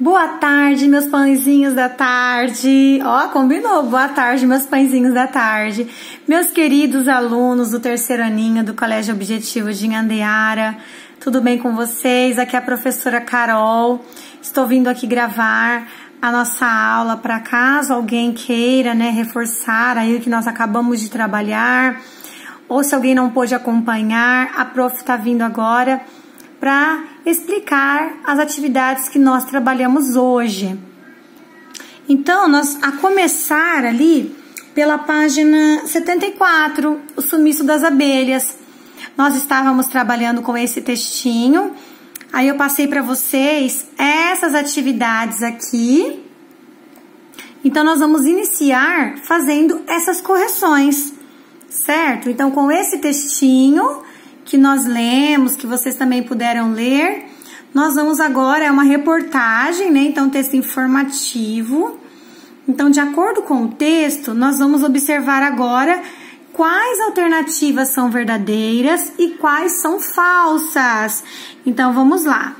Boa tarde, meus pãezinhos da tarde. Ó, combinou. Boa tarde, meus pãezinhos da tarde. Meus queridos alunos do terceiro aninho do Colégio Objetivo de Nhandeara. Tudo bem com vocês? Aqui é a professora Carol. Estou vindo aqui gravar a nossa aula para caso alguém queira, reforçar aí o que nós acabamos de trabalhar. Ou se alguém não pôde acompanhar, a prof está vindo agora para explicar as atividades que nós trabalhamos hoje. Então, a começar ali pela página 74, o sumiço das abelhas. Nós estávamos trabalhando com esse textinho, aí eu passei para vocês essas atividades aqui. Então, nós vamos iniciar fazendo essas correções, certo? Então, com esse textinho que nós lemos, que vocês também puderam ler, nós vamos agora, é uma reportagem, Então, texto informativo. Então, de acordo com o texto, nós vamos observar agora quais alternativas são verdadeiras e quais são falsas. Então, vamos lá.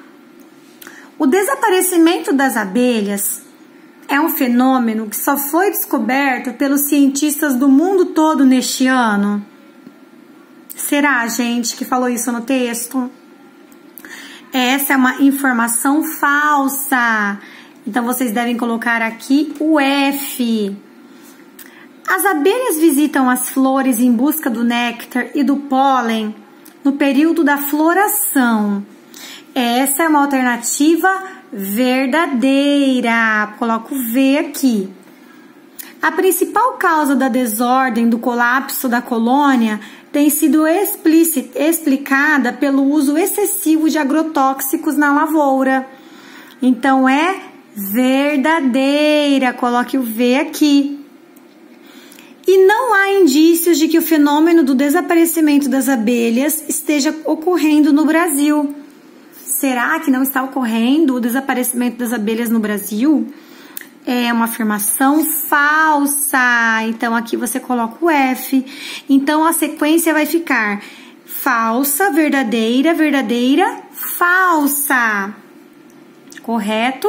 O desaparecimento das abelhas é um fenômeno que só foi descoberto pelos cientistas do mundo todo neste ano. Será, gente, que falou isso no texto? Essa é uma informação falsa. Então, vocês devem colocar aqui o F. As abelhas visitam as flores em busca do néctar e do pólen no período da floração. Essa é uma alternativa verdadeira. Coloco o V aqui. A principal causa da desordem do colapso da colônia tem sido explicada pelo uso excessivo de agrotóxicos na lavoura. Então, é verdadeira. Coloque o V aqui. E não há indícios de que o fenômeno do desaparecimento das abelhas esteja ocorrendo no Brasil. Será que não está ocorrendo o desaparecimento das abelhas no Brasil? É uma afirmação falsa. Então, aqui você coloca o F. Então, a sequência vai ficar falsa, verdadeira, verdadeira, falsa. Correto?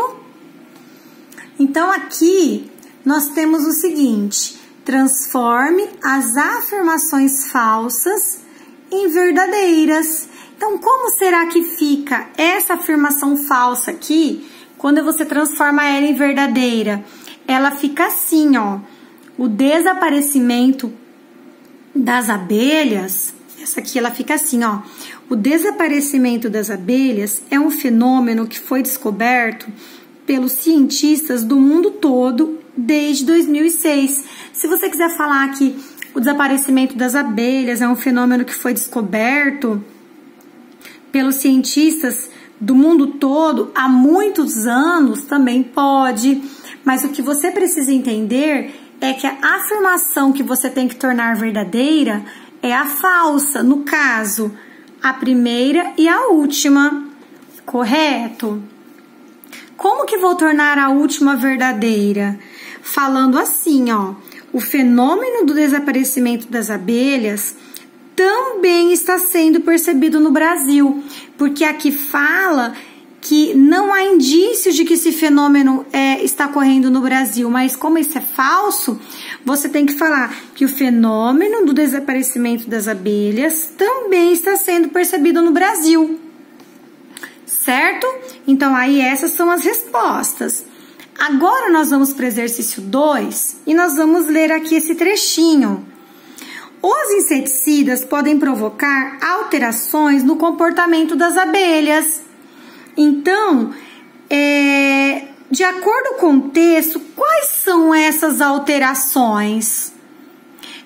Então, aqui nós temos o seguinte: transforme as afirmações falsas em verdadeiras. Então, como será que fica essa afirmação falsa aqui? Quando você transforma ela em verdadeira, ela fica assim, ó. O desaparecimento das abelhas, essa aqui ela fica assim, ó. O desaparecimento das abelhas é um fenômeno que foi descoberto pelos cientistas do mundo todo desde 2006. Se você quiser falar que o desaparecimento das abelhas é um fenômeno que foi descoberto pelos cientistas do mundo todo há muitos anos, também pode, mas o que você precisa entender é que a afirmação que você tem que tornar verdadeira é a falsa, no caso, a primeira e a última, correto? Como que vou tornar a última verdadeira? Falando assim, ó, o fenômeno do desaparecimento das abelhas também está sendo percebido no Brasil, porque aqui fala que não há indícios de que esse fenômeno está ocorrendo no Brasil, mas como isso é falso, você tem que falar que o fenômeno do desaparecimento das abelhas também está sendo percebido no Brasil, certo? Então, aí essas são as respostas. Agora, nós vamos para o exercício 2 e nós vamos ler aqui esse trechinho. Os inseticidas podem provocar alterações no comportamento das abelhas. Então, de acordo com o texto, quais são essas alterações?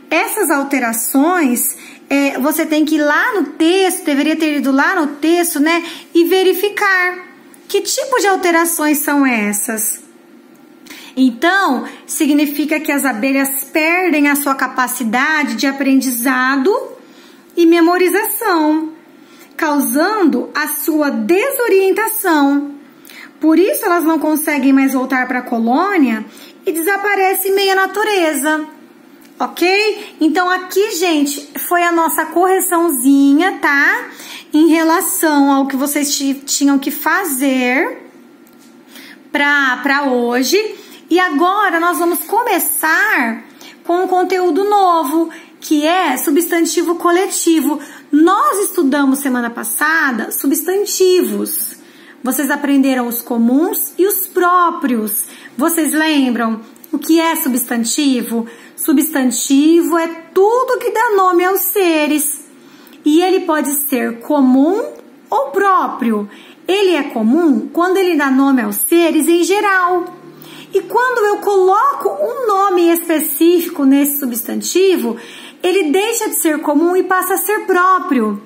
Essas alterações, você tem que ir lá no texto, deveria ter ido lá no texto, e verificar que tipo de alterações são essas. Então, significa que as abelhas perdem a sua capacidade de aprendizado e memorização, causando a sua desorientação. Por isso, elas não conseguem mais voltar para a colônia e desaparecem em meio à natureza. Ok? Então, aqui, gente, foi a nossa correçãozinha, tá? Em relação ao que vocês tinham que fazer para hoje. E agora nós vamos começar com um conteúdo novo, que é substantivo coletivo. Nós estudamos semana passada substantivos. Vocês aprenderam os comuns e os próprios. Vocês lembram o que é substantivo? Substantivo é tudo que dá nome aos seres. E ele pode ser comum ou próprio. Ele é comum quando ele dá nome aos seres em geral. E quando eu coloco um nome específico nesse substantivo, ele deixa de ser comum e passa a ser próprio.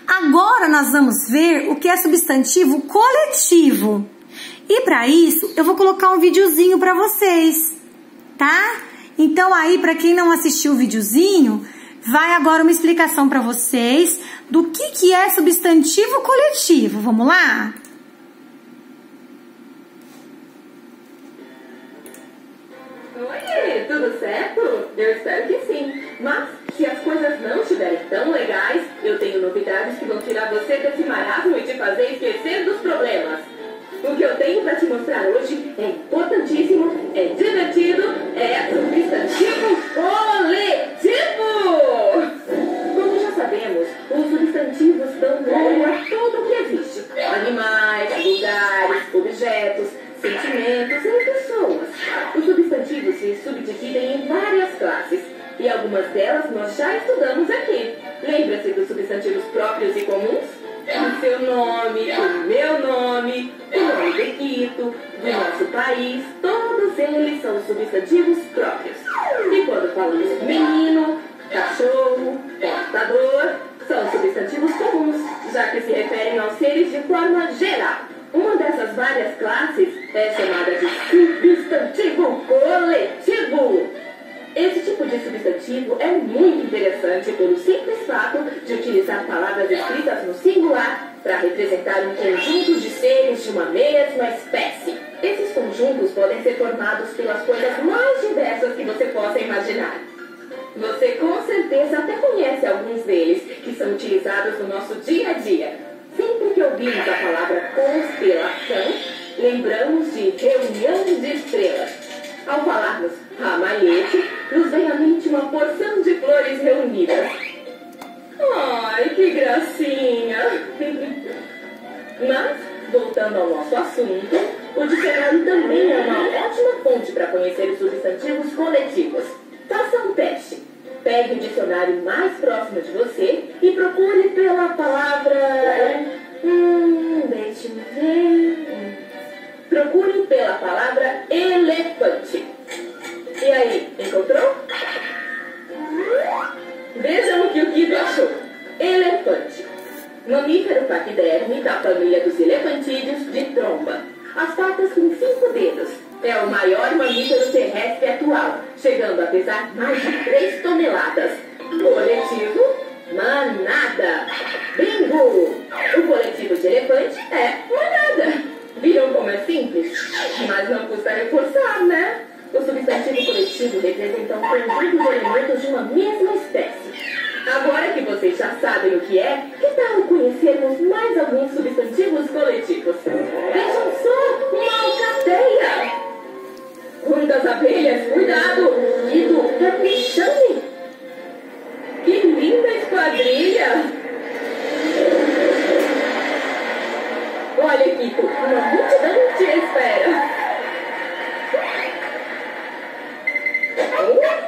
Agora nós vamos ver o que é substantivo coletivo. E para isso, eu vou colocar um videozinho para vocês, tá? Então aí, para quem não assistiu o videozinho, vai agora uma explicação para vocês do que é substantivo coletivo. Vamos lá? Oi, tudo certo? Eu espero que sim. Mas, se as coisas não estiverem tão legais, eu tenho novidades que vão tirar você desse marasmo e te fazer esquecer dos problemas. O que eu tenho para te mostrar hoje é importantíssimo, é divertido, é substantivo coletivo! Como já sabemos, os substantivos dão nome a tudo o que existe. Animais, lugares, objetos, sentimentos e pessoas. Os substantivos se subdividem em várias classes. E algumas delas nós já estudamos aqui. Lembra-se dos substantivos próprios e comuns? O seu nome, o meu nome, o nome do Quito, do nosso país, todos eles são substantivos próprios. E quando falamos menino, cachorro, computador, são substantivos comuns, já que se referem aos seres de forma geral. Uma dessas várias classes é chamada de substantivo coletivo. Esse tipo de substantivo é muito interessante pelo simples fato de utilizar palavras escritas no singular para representar um conjunto de seres de uma mesma espécie. Esses conjuntos podem ser formados pelas coisas mais diversas que você possa imaginar. Você com certeza até conhece alguns deles, que são utilizados no nosso dia a dia. Sempre que ouvimos a palavra constelação, lembramos de reunião de estrelas. Ao falarmos ramalhete, nos vem à mente uma porção de flores reunidas. Ai, que gracinha! Mas, voltando ao nosso assunto, o dicionário também é uma ótima fonte para conhecer os substantivos coletivos. Faça um teste. Pegue o dicionário mais próximo de você e procure pela palavra... deixa-me ver... Procure pela palavra elefante. E aí, encontrou? Vejam o que o Quito achou. Elefante. Mamífero paquiderme da família dos elefantídeos de tromba. As patas com 5 dedos. É o maior mamífero terrestre atual, chegando a pesar mais de 3 toneladas. Coletivo, manada. Bingo! O coletivo de elefante é manada. Viram como é simples? Mas não custa reforçar, né? O substantivo coletivo representa um conjunto de elementos de uma mesma espécie. Agora que vocês já sabem o que tal conhecermos mais alguns substantivos coletivos? Vejam só, uma alcateia! Muitas abelhas, cuidado! Quito, é pichame! Que linda esquadrilha! Olha, Kiko, uma multidão te espera.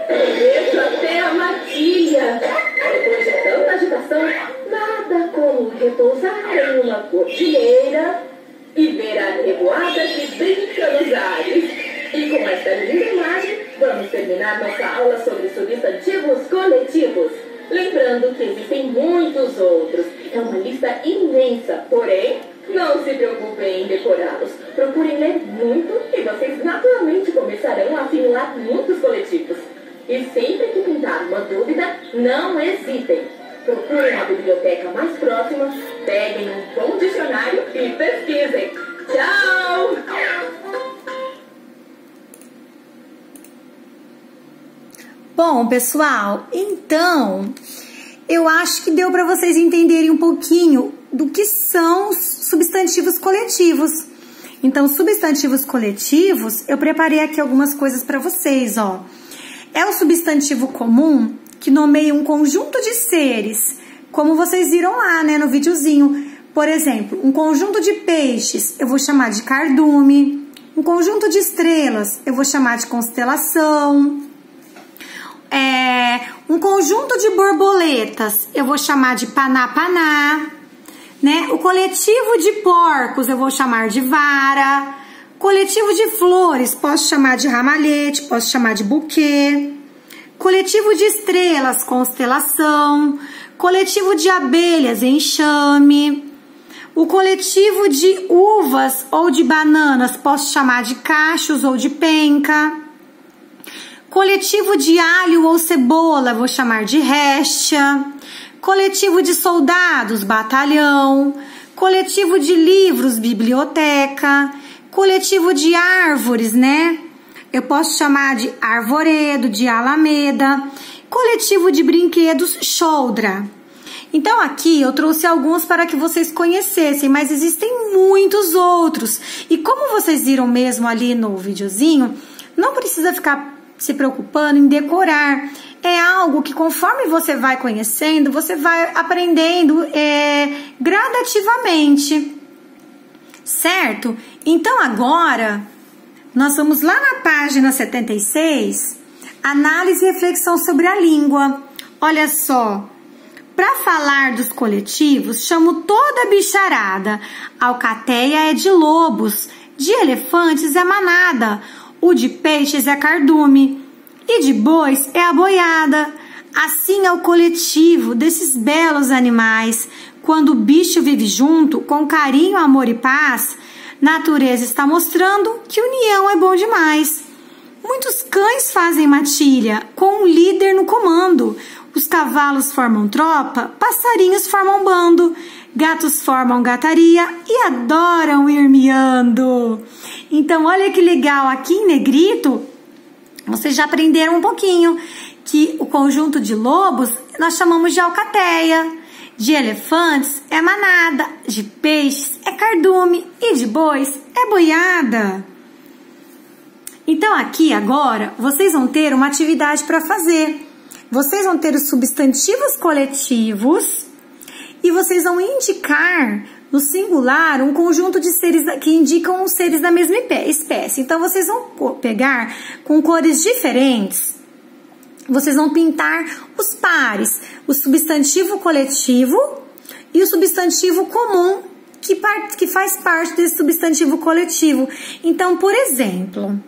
Vejo até a matilha. Depois de tanta agitação, nada como repousar em uma cordilheira e ver a revoada que brinca nos ares. E com esta linda imagem, vamos terminar nossa aula sobre substantivos coletivos. Lembrando que existem muitos outros. É uma lista imensa, porém, não se preocupem em decorá-los. Procurem ler muito e vocês naturalmente começarão a assimilar muitos coletivos. E sempre que pintar uma dúvida, não hesitem. Procurem a biblioteca mais próxima, peguem um bom dicionário e pesquisem. Tchau! Bom, pessoal, então eu acho que deu para vocês entenderem um pouquinho do que são os substantivos coletivos. Então, substantivos coletivos, eu preparei aqui algumas coisas para vocês, ó. É o substantivo comum que nomeia um conjunto de seres, como vocês viram lá, né, no videozinho. Por exemplo, um conjunto de peixes, eu vou chamar de cardume. Um conjunto de estrelas, eu vou chamar de constelação. Um conjunto de borboletas, eu vou chamar de paná-paná. Né? O coletivo de porcos, eu vou chamar de vara. Coletivo de flores, posso chamar de ramalhete, posso chamar de buquê. Coletivo de estrelas, constelação. Coletivo de abelhas, enxame. O coletivo de uvas ou de bananas, posso chamar de cachos ou de penca. Coletivo de alho ou cebola, vou chamar de réxia. Coletivo de soldados, batalhão. Coletivo de livros, biblioteca. Coletivo de árvores, né? Eu posso chamar de arvoredo, de alameda. Coletivo de brinquedos, choldra. Então aqui eu trouxe alguns para que vocês conhecessem, mas existem muitos outros. E como vocês viram mesmo ali no videozinho, não precisa ficar se preocupando em decorar. É algo que conforme você vai conhecendo, você vai aprendendo gradativamente, certo? Então agora, nós vamos lá na página 76, análise e reflexão sobre a língua. Olha só, para falar dos coletivos, chamo toda a bicharada. Alcateia é de lobos, de elefantes é manada, o de peixes é cardume e de bois é a boiada. Assim é o coletivo desses belos animais. Quando o bicho vive junto, com carinho, amor e paz, natureza está mostrando que união é bom demais. Muitos cães fazem matilha, com um líder no comando. Os cavalos formam tropa, passarinhos formam bando, gatos formam gataria e adoram ir miando. Então, olha que legal, aqui em negrito, vocês já aprenderam um pouquinho que o conjunto de lobos nós chamamos de alcateia, de elefantes é manada, de peixes é cardume e de bois é boiada. Então, aqui agora, vocês vão ter uma atividade para fazer. Vocês vão ter os substantivos coletivos e vocês vão indicar no singular um conjunto de seres que indicam os seres da mesma espécie. Então, vocês vão pegar com cores diferentes, vocês vão pintar os pares, o substantivo coletivo e o substantivo comum que faz parte desse substantivo coletivo. Então, por exemplo,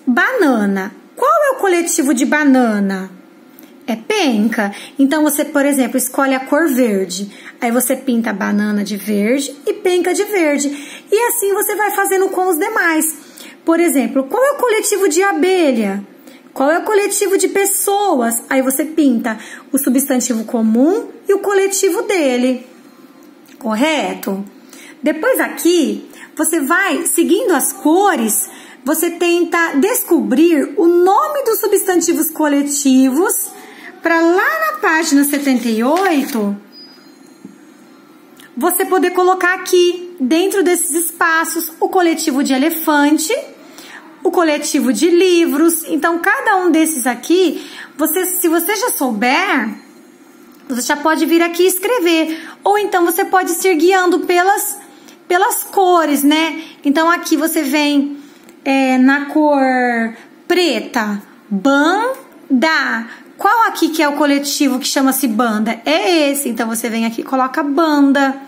banana. Qual é o coletivo de banana? É penca. Então, você, por exemplo, escolhe a cor verde. Aí você pinta a banana de verde e penca de verde. E assim você vai fazendo com os demais. Por exemplo, qual é o coletivo de abelha? Qual é o coletivo de pessoas? Aí você pinta o substantivo comum e o coletivo dele. Correto? Depois aqui, você vai seguindo as cores, você tenta descobrir o nome dos substantivos coletivos para lá na página 78, você poder colocar aqui, dentro desses espaços, o coletivo de elefante, o coletivo de livros. Então, cada um desses aqui, se você já souber, você já pode vir aqui escrever. Ou então, você pode se ir guiando pelas cores, né? Então, aqui você vem na cor preta, banda. Qual aqui que é o coletivo que chama-se banda? É esse. Então, você vem aqui e coloca banda.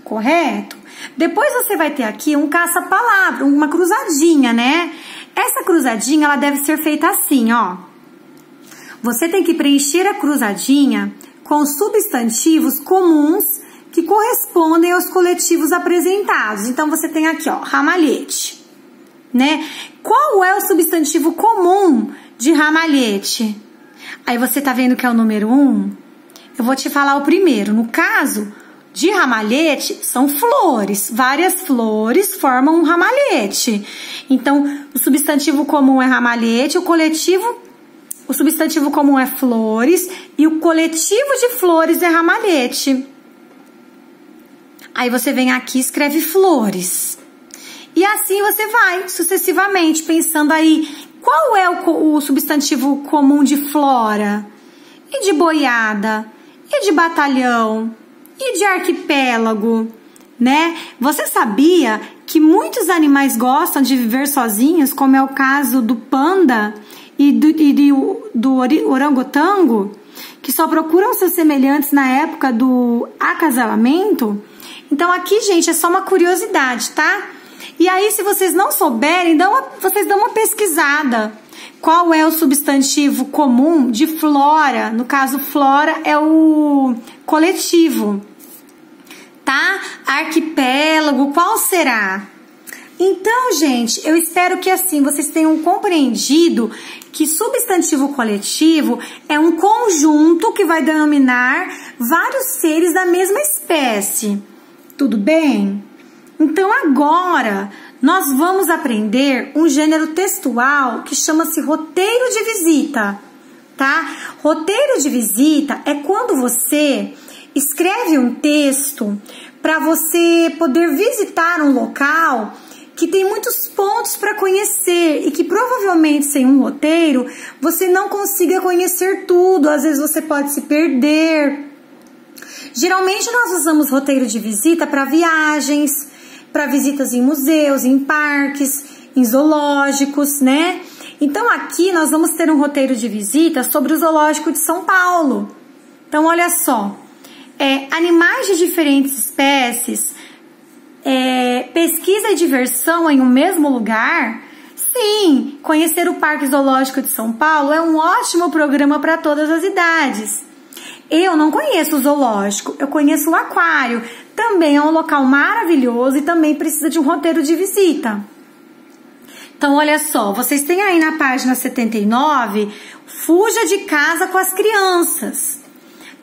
Correto? Depois você vai ter aqui um caça-palavra, uma cruzadinha, né? Essa cruzadinha, ela deve ser feita assim, ó. Você tem que preencher a cruzadinha com substantivos comuns que correspondem aos coletivos apresentados. Então, você tem aqui, ó, ramalhete, né? Qual é o substantivo comum de ramalhete? Aí você tá vendo que é o número 1? Eu vou te falar o primeiro. No caso de ramalhete, são flores. Várias flores formam um ramalhete. Então, o substantivo comum é ramalhete, o substantivo comum é flores e o coletivo de flores é ramalhete. Aí você vem aqui e escreve flores. E assim você vai sucessivamente pensando aí qual é o substantivo comum de flora, e de boiada, e de batalhão, e de arquipélago, né? Você sabia que muitos animais gostam de viver sozinhos, como é o caso do panda e do orangotango, que só procuram seus semelhantes na época do acasalamento? Então aqui, gente, é só uma curiosidade, tá? E aí, se vocês não souberem, vocês dão uma pesquisada. Qual é o substantivo comum de flora? No caso, flora é o coletivo, tá? Arquipélago, qual será? Então, gente, eu espero que assim vocês tenham compreendido que substantivo coletivo é um conjunto que vai denominar vários seres da mesma espécie. Tudo bem? Então agora nós vamos aprender um gênero textual que chama-se roteiro de visita, tá? Roteiro de visita é quando você escreve um texto para você poder visitar um local que tem muitos pontos para conhecer e que provavelmente sem um roteiro você não consiga conhecer tudo, às vezes você pode se perder. Geralmente nós usamos roteiro de visita para viagens, para visitas em museus, em parques, em zoológicos, né? Então aqui nós vamos ter um roteiro de visita sobre o Zoológico de São Paulo. Então olha só, animais de diferentes espécies, pesquisa e diversão em um mesmo lugar. Sim, conhecer o Parque Zoológico de São Paulo é um ótimo programa para todas as idades. Eu não conheço o zoológico, eu conheço o aquário. Também é um local maravilhoso e também precisa de um roteiro de visita. Então, olha só, vocês têm aí na página 79, fuja de casa com as crianças.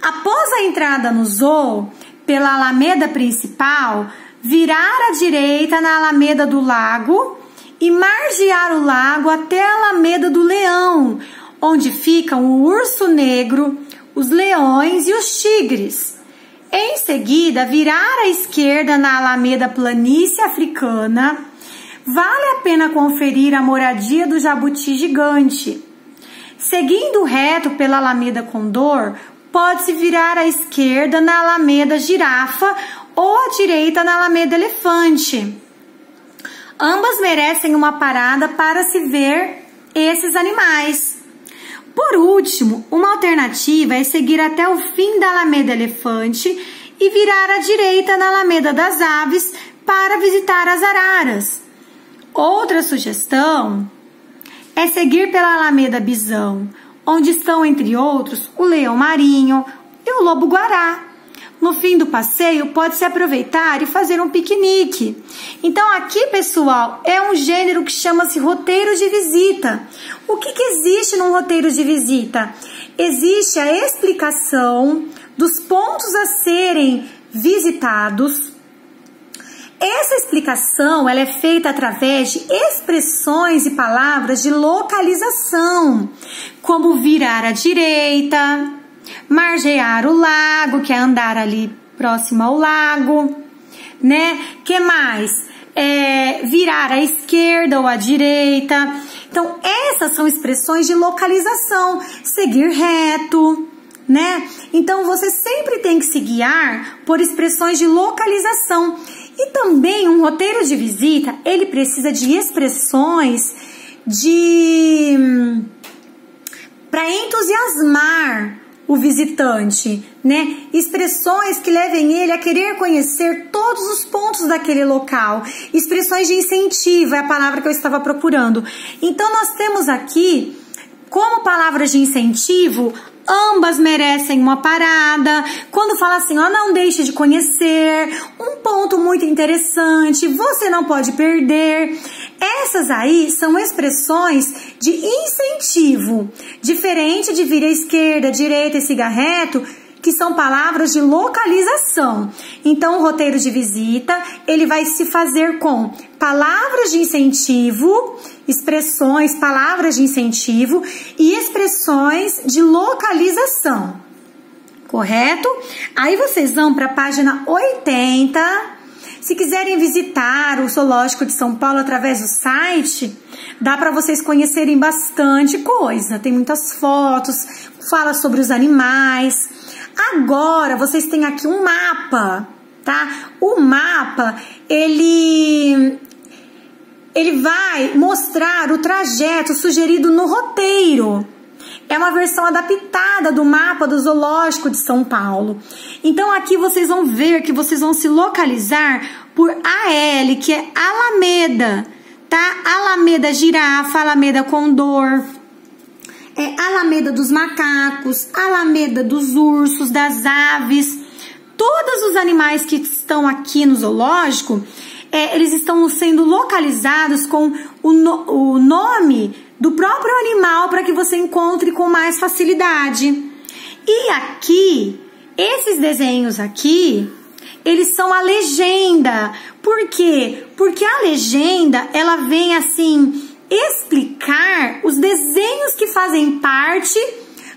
Após a entrada no zoo, pela alameda principal, virar à direita na alameda do lago e margear o lago até a alameda do leão, onde ficam o urso negro, os leões e os tigres. Em seguida, virar à esquerda na alameda planície africana. Vale a pena conferir a moradia do jabuti gigante. Seguindo reto pela alameda Condor, pode-se virar à esquerda na alameda girafa ou à direita na alameda elefante. Ambas merecem uma parada para se ver esses animais. Por último, uma alternativa é seguir até o fim da alameda elefante e virar à direita na alameda das aves para visitar as araras. Outra sugestão é seguir pela alameda bisão, onde estão, entre outros, o leão marinho e o lobo-guará. No fim do passeio, pode-se aproveitar e fazer um piquenique. Então, aqui, pessoal, é um gênero que chama-se roteiro de visita. O que existe num roteiro de visita? Existe a explicação dos pontos a serem visitados. Essa explicação ela é feita através de expressões e palavras de localização, como virar à direita, margear o lago, que é andar ali próximo ao lago, né? Que mais? Virar à esquerda ou à direita. Então, essas são expressões de localização. Seguir reto, né? Então, você sempre tem que se guiar por expressões de localização. E também um roteiro de visita, ele precisa de expressões para entusiasmar o visitante, né? Expressões que levem ele a querer conhecer todos os pontos daquele local. Expressões de incentivo é a palavra que eu estava procurando. Então, nós temos aqui, como palavras de incentivo, ambas merecem uma parada. Quando fala assim, ó, não deixe de conhecer, um ponto muito interessante, você não pode perder. Essas aí são expressões de incentivo, diferente de vir à esquerda, direita e siga reto, que são palavras de localização. Então, o roteiro de visita, ele vai se fazer com palavras de incentivo, expressões, palavras de incentivo e expressões de localização. Correto? Aí vocês vão para a página 80. Se quiserem visitar o Zoológico de São Paulo através do site, dá para vocês conhecerem bastante coisa. Tem muitas fotos, fala sobre os animais. Agora, vocês têm aqui um mapa, tá? O mapa, ele vai mostrar o trajeto sugerido no roteiro. É uma versão adaptada do mapa do Zoológico de São Paulo. Então aqui vocês vão ver que vocês vão se localizar por AL, que é Alameda, tá? Alameda Girafa, Alameda Condor, Alameda dos Macacos, Alameda dos Ursos, das Aves. Todos os animais que estão aqui no zoológico, eles estão sendo localizados com o nome do próprio animal para que você encontre com mais facilidade. E aqui, esses desenhos aqui, eles são a legenda. Por quê? Porque a legenda, ela vem assim explicar os desenhos que fazem parte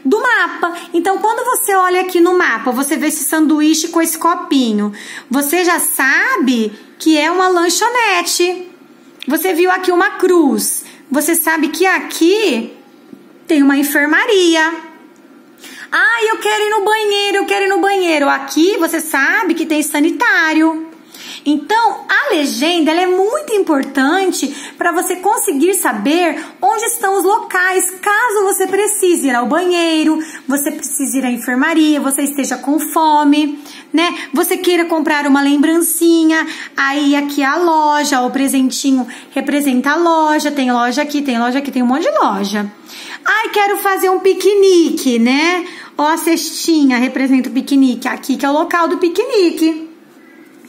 do mapa. Então, quando você olha aqui no mapa, você vê esse sanduíche com esse copinho, você já sabe que é uma lanchonete. Você viu aqui uma cruz, você sabe que aqui tem uma enfermaria. Ah, eu quero ir no banheiro, eu quero ir no banheiro. Aqui você sabe que tem sanitário. Então, a legenda ela é muito importante para você conseguir saber onde estão os locais, caso você precise ir ao banheiro, você precise ir à enfermaria, você esteja com fome, né? Você queira comprar uma lembrancinha, aí aqui a loja, o presentinho representa a loja, tem loja aqui, tem loja aqui, tem um monte de loja. Ai, quero fazer um piquenique, né? Ó, a cestinha representa o piquenique, aqui que é o local do piquenique.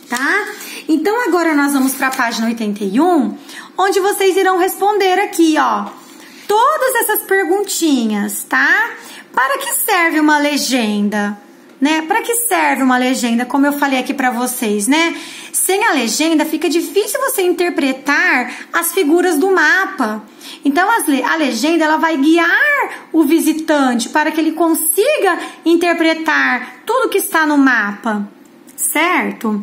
Tá? Então agora nós vamos para a página 81, onde vocês irão responder aqui, ó, todas essas perguntinhas, tá? Para que serve uma legenda, né? Para que serve uma legenda, como eu falei aqui para vocês, né? Sem a legenda fica difícil você interpretar as figuras do mapa. Então a legenda ela vai guiar o visitante para que ele consiga interpretar tudo que está no mapa, certo?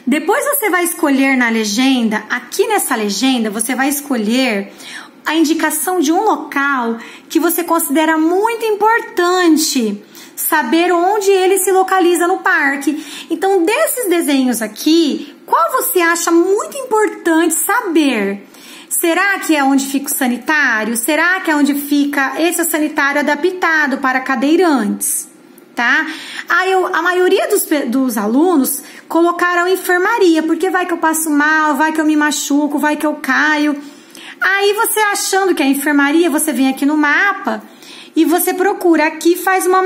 Depois você vai escolher na legenda, aqui nessa legenda, você vai escolher a indicação de um local que você considera muito importante, saber onde ele se localiza no parque. Então, desses desenhos aqui, qual você acha muito importante saber? Será que é onde fica o sanitário? Será que é onde fica esse sanitário adaptado para cadeirantes? Tá? Aí a maioria dos alunos colocaram enfermaria, porque vai que eu passo mal, vai que eu me machuco, vai que eu caio. Aí você achando que é enfermaria, você vem aqui no mapa e você procura aqui, faz uma